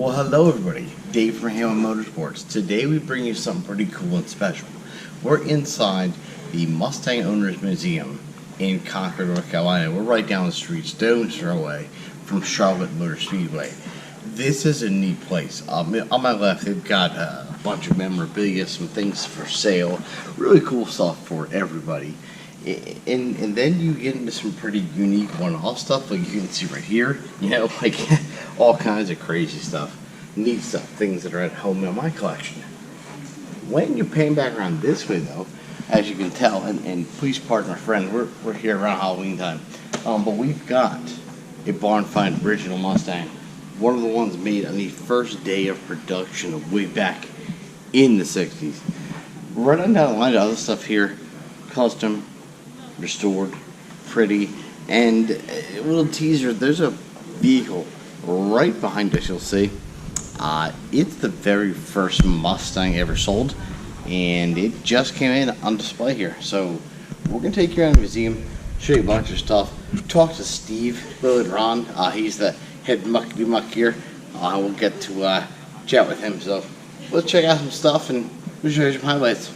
Well, hello everybody, Dave from Hanlon Motorsports. Today we bring you something pretty cool and special. We're inside the Mustang Owners Museum in Concord, North Carolina. We're right down the street, stone's throw away from Charlotte Motor Speedway. This is a neat place. On my left, they've got a bunch of memorabilia, some things for sale, really cool stuff for everybody. And then you get into some pretty unique one-off stuff, like you can see right here, you know, like all kinds of crazy stuff, neat stuff, things that are at home in my collection. When you pan back around this way though, as you can tell, and please pardon our friend, we're here around Halloween time, but we've got a barn find original Mustang, one of the ones made on the first day of production of way back in the 60s. Right on down the line, other stuff here, custom, restored, pretty, and a little teaser, there's a vehicle right behind us, you'll see. It's the very first Mustang ever sold, and it just came in on display here. So we're going to take you around the museum, show you a bunch of stuff, talk to Steve later on. He's the head muck here. We'll get to chat with him, so let's check out some stuff and we'll show you some highlights.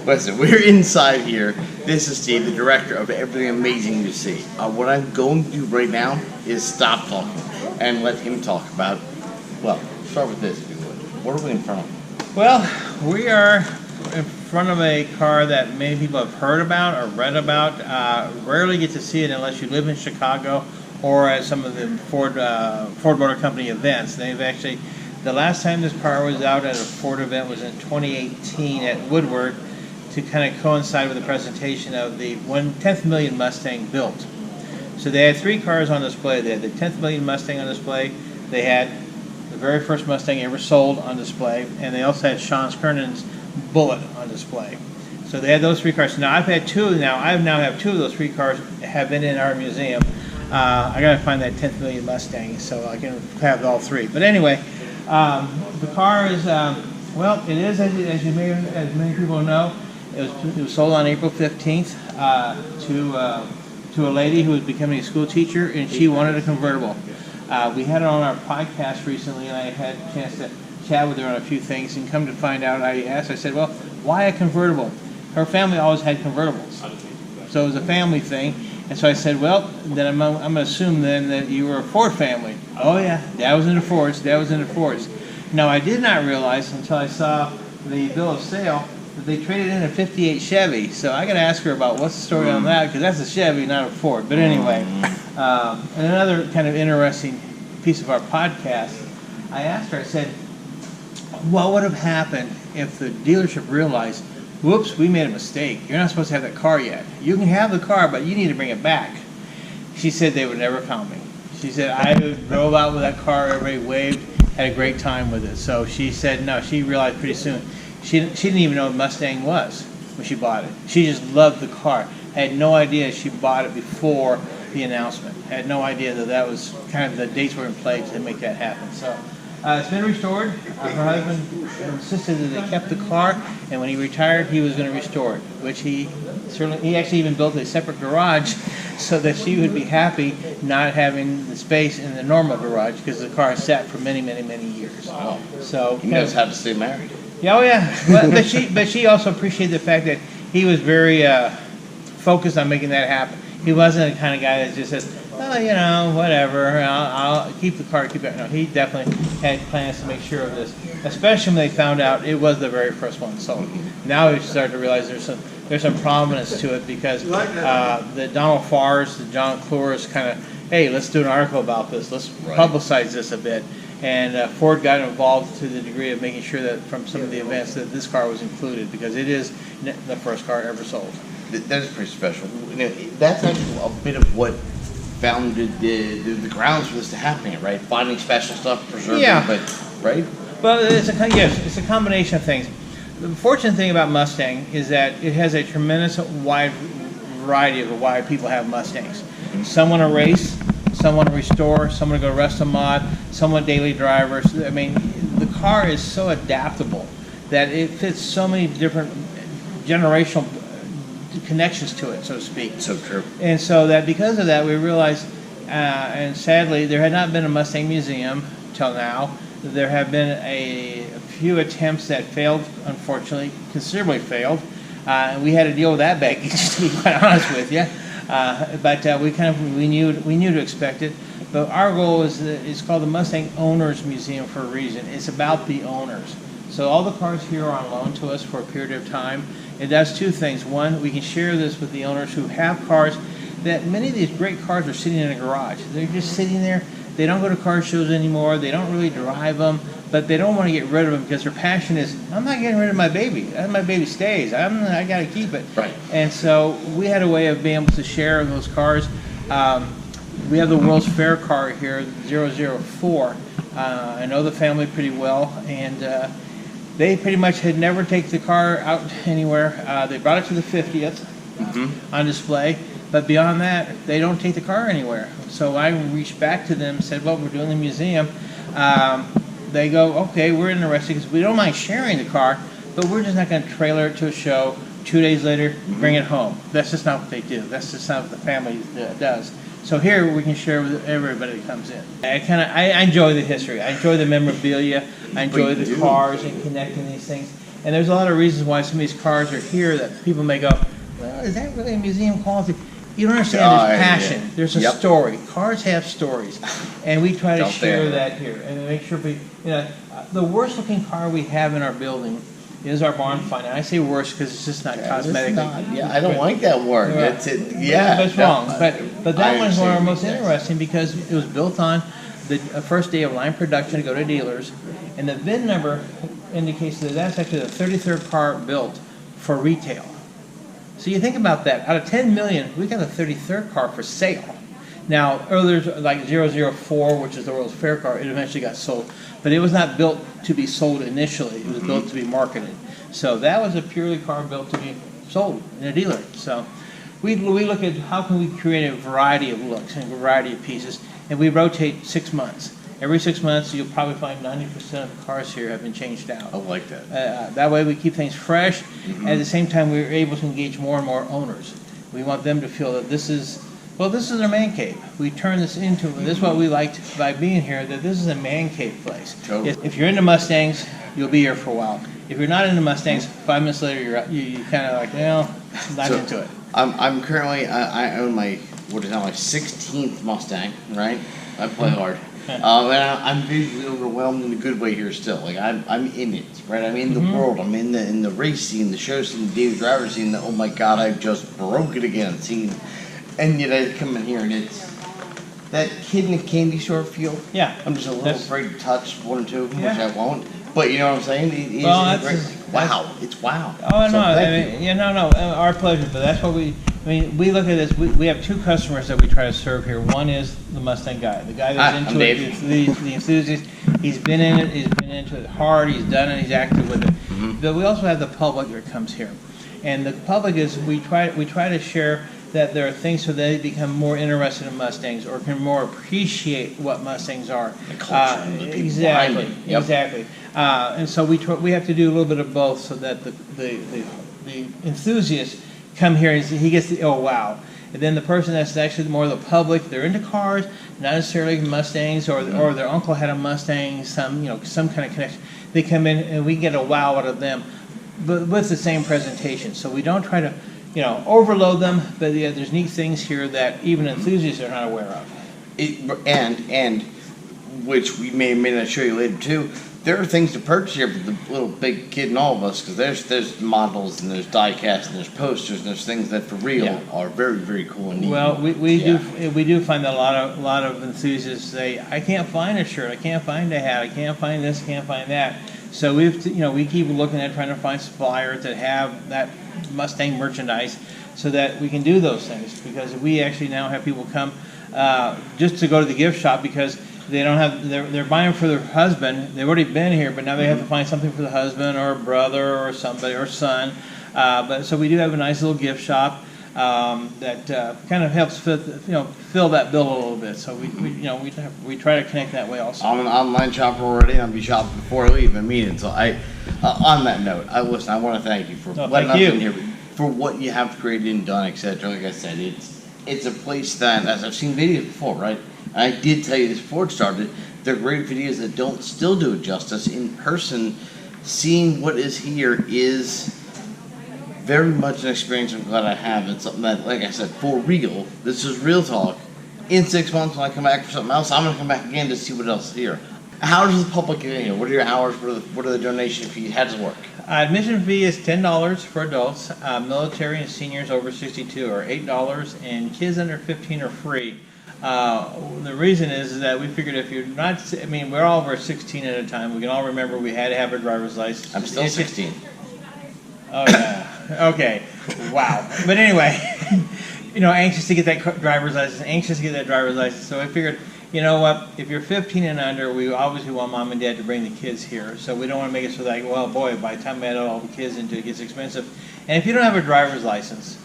Listen, we're inside here. This is Steve, the director of everything amazing you see. What I'm going to do right now is stop talking and let him talk about, well, start with this if you would. What are we in front of? Well, we are in front of a car that many people have heard about or read about. Rarely get to see it unless you live in Chicago or at some of the Ford Motor Company events. They've actually, the last time this car was out at a Ford event was in 2018 at Woodward, to kind of coincide with the presentation of the 10th million Mustang built. So they had three cars on display. They had the 10th million Mustang on display, they had the very first Mustang ever sold on display, and they also had Sean Kernan's Bullet on display. So they had those three cars. Now I've had two, I now have two of those three cars have been in our museum. I gotta find that 10th million Mustang so I can have all three. But anyway, the car is, well, it is, as many people know, it was sold on April 15th to a lady who was becoming a school teacher, and she wanted a convertible. We had it on our podcast recently, and I had a chance to chat with her on a few things, and come to find out, I said, well, why a convertible? Her family always had convertibles, so it was a family thing, And so I said, well, then I'm going to assume then that you were a Ford family. Oh yeah, Dad was into Fords, Dad was into Fords. Now I did not realize until I saw the bill of sale that they traded in a 58 Chevy. So I got to ask her about what's the story on that, because that's a Chevy, not a Ford. But anyway, and another kind of interesting piece of our podcast, I asked her, I said, what would have happened if the dealership realized, whoops, we made a mistake. You're not supposed to have that car yet. You can have the car, but you need to bring it back. She said they would never call me. She said, I drove out with that car, everybody waved, had a great time with it. So she said, no, she realized pretty soon. She didn't even know what Mustang was when she bought it. She just loved the car. Had no idea she bought it before the announcement. Had no idea that that was kind of the dates were in place to make that happen. So it's been restored. Her husband insisted that they kept the car, and when he retired, he was going to restore it, which he actually even built a separate garage so that she would be happy not having the space in the normal garage, because the car sat for many, many, many years. Wow. So You guys have to stay married. yeah, oh yeah, but she also appreciated the fact that he was very focused on making that happen. He wasn't the kind of guy that just says, oh, you know, whatever, I'll keep the car, keep it. No, he definitely had plans to make sure of this, especially when they found out it was the very first one sold. Now we started to realize there's some prominence to it, because the Donald Farrs, the John Clores kind of, hey, let's do an article about this, let's publicize this a bit. And Ford got involved to the degree of making sure that from some of the events that this car was included, because it is the first car ever sold. That is pretty special. You know, that's actually a bit of what founded the grounds for this to happen, right? Finding special stuff, preserving, but right? Well, it's a combination of things. The fortunate thing about Mustang is that it has a tremendous wide variety of why people have Mustangs. Some want to race, some want to restore, some want to go rest a mod, some want daily drivers. I mean, the car is so adaptable that it fits so many different generational connections to it, so to speak. So true. And so that because of that, we realized, and sadly, there had not been a Mustang museum till now. There have been a few attempts that failed, unfortunately, considerably failed. We had to deal with that baggage, to be quite honest with you. But we knew to expect it. But our goal is it's called the Mustang Owners Museum for a reason. It's about the owners. So all the cars here are on loan to us for a period of time. It does two things. One, we can share this with the owners who have cars that many of these great cars are sitting in a garage. They're just sitting there. They don't go to car shows anymore. They don't really drive them, but they don't want to get rid of them because their passion is, I'm not getting rid of my baby. My baby stays. I got to keep it. Right. And so we had a way of being able to share those cars. We have the World's Fair car here, 004. I know the family pretty well, and they pretty much had never taken the car out anywhere. They brought it to the 50th on display, but beyond that, they don't take the car anywhere. So I reached back to them and said, well, we're doing the museum. They go, okay, we're interested because we don't mind sharing the car, but we're just not going to trailer it to a show. 2 days later, bring it home. That's just not what they do. That's just not what the family does. So here we can share with everybody that comes in. I enjoy the history. I enjoy the memorabilia. I enjoy the cars and connecting these things. And there's a lot of reasons why some of these cars are here that people may go, well, is that really a museum quality? You don't understand. There's passion. Yeah. There's a story. Cars have stories, and we try to share that here and make sure the worst looking car we have in our building is our barn find. And I say worse because it's just not cosmetic. I don't like that word. Right. That's wrong. But that one's one of our most interesting because it was built on the first day of line production to go to dealers, and the VIN number indicates that that's actually the 33rd car built for retail. So you think about that. Out of 10 million, we got the 33rd car for sale. Now, earlier, like 004, which is the World's Fair car, it eventually got sold. But it was not built to be sold initially. It was built to be marketed. So that was a purely car built to be sold in a dealer. So we look at how can we create a variety of looks and a variety of pieces. And we rotate 6 months. Every 6 months, you'll probably find 90% of the cars here have been changed out. I like that. That way we keep things fresh. At the same time, we're able to engage more and more owners. We want them to feel that this is their man cave. We turn this into, this is what we liked by being here, that this is a man cave place. Totally. If you're into Mustangs, you'll be here for a while. If you're not into Mustangs, 5 minutes later, you kind of like, not into it. I'm currently, I own my what is now my 16th Mustang, right? I play hard. And I'm visually overwhelmed in a good way here still. Like I'm in it, right? I'm in the world. I'm in the race scene, the show scene, the daily driver scene. The, oh my God, I've just broke it again scene. And yet I come in here and it's that kid in a candy store feel. Yeah. I'm just a little afraid to touch one or two of them, which I won't. But you know what I'm saying? Wow, it's wow. Oh, so no, I mean, our pleasure. But that's what we look at this. We have two customers that we try to serve here. One is the Mustang guy, the guy that's into it, the enthusiast. He's been in it. He's been into it hard. He's done it. He's active with it. But we also have the public that comes here, and the public is we try to share that there are things so they become more interested in Mustangs or can more appreciate what Mustangs are. The culture, the people exactly, behind it. Yep. Exactly. And so we have to do a little bit of both so that the enthusiast come here and he gets the oh wow, and then the person that's actually more the public, they're into cars, not necessarily Mustangs or their uncle had a Mustang, some kind of connection. They come in and we get a wow out of them, but with the same presentation. So we don't try to overload them, but yeah, there's neat things here that even enthusiasts are not aware of. And which we may or may not show you later too. There are things to purchase here for the little big kid in all of us, because there's models and there's die casts and there's posters and there's things that for real are very, very cool and neat. Well, we do find that a lot of enthusiasts say, I can't find a shirt, I can't find a hat, I can't find this, I can't find that. So we keep looking at trying to find suppliers that have that Mustang merchandise so that we can do those things, because we actually now have people come just to go to the gift shop because they don't have they're buying for their husband. They've already been here, but now they have to find something for the husband or brother or somebody or son. But so we do have a nice little gift shop that kind of helps fill that bill a little bit. So we try to connect that way also. I'm an online shopper already, and I'll be shopping before I leave and meeting. So on that note, I want to thank you for letting us in here, for what you have created and done, etc. Like I said, it's a place that, as I've seen videos before, right? I did tell you this before it started. They're great videos that don't still do it justice. In person, seeing what is here is very much an experience I'm glad I have. It's something that, like I said, for real, this is real talk. In 6 months when I come back for something else, I'm going to come back again to see what else is here. How does the public get in here? What are your hours? What are the donation fees? How does it work? Admission fee is $10 for adults. Military and seniors over 62 are $8, and kids under 15 are free. The reason is that we figured if you're not, we're all over 16 at a time. We can all remember we had to have a driver's license. I'm still 16. Oh yeah. Okay. Wow. But anyway, anxious to get that driver's license. So I figured, you know what? If you're 15 and under, we obviously want mom and dad to bring the kids here. So we don't want to make it so that, well, boy, by the time we add all the kids into it gets expensive. And if you don't have a driver's license,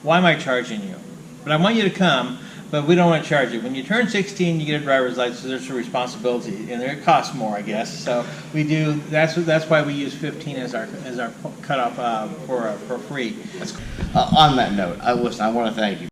why am I charging you? But I want you to come. But we don't want to charge you. When you turn 16, you get a driver's license. So there's a responsibility, and it costs more, I guess. So we do. That's why we use 15 as our cutoff for free. On that note, I want to thank you.